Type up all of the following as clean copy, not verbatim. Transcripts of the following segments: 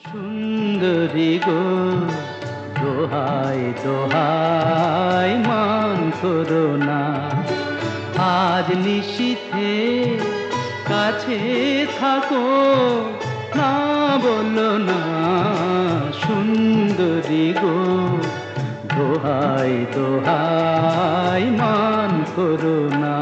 সুন্দরী গো, দোহাই দোহাই মান করো না। আজ নিশীথে কাছে থাকো, না বলো না। সুন্দরী গো, দোহাই দোহাই মান করো না।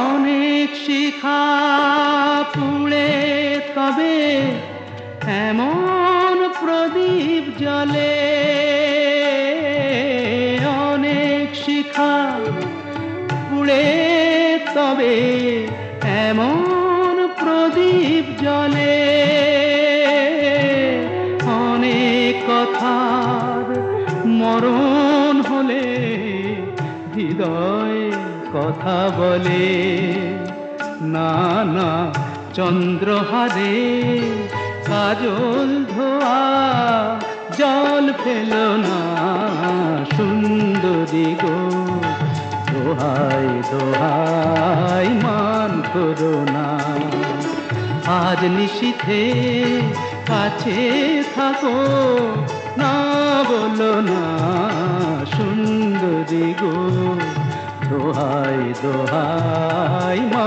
অনেক শিখা পুড়ে তবে এমন প্রদীপ জ্বলে। অনেক শিখা পুড়ে তবে এমন প্রদীপ জ্বলে। অনেক কথার মরণ হলে হৃদয় কথা বলে। না না চন্দ্রহারে কাজল ধোয়া জল ফেলো না। সুন্দরী গো, দোহাই দোহাই মান করো না। আজ নিশীথে কাছে থাকো, না বলো না। সুন্দরী গো, দোহাই দোহাই মা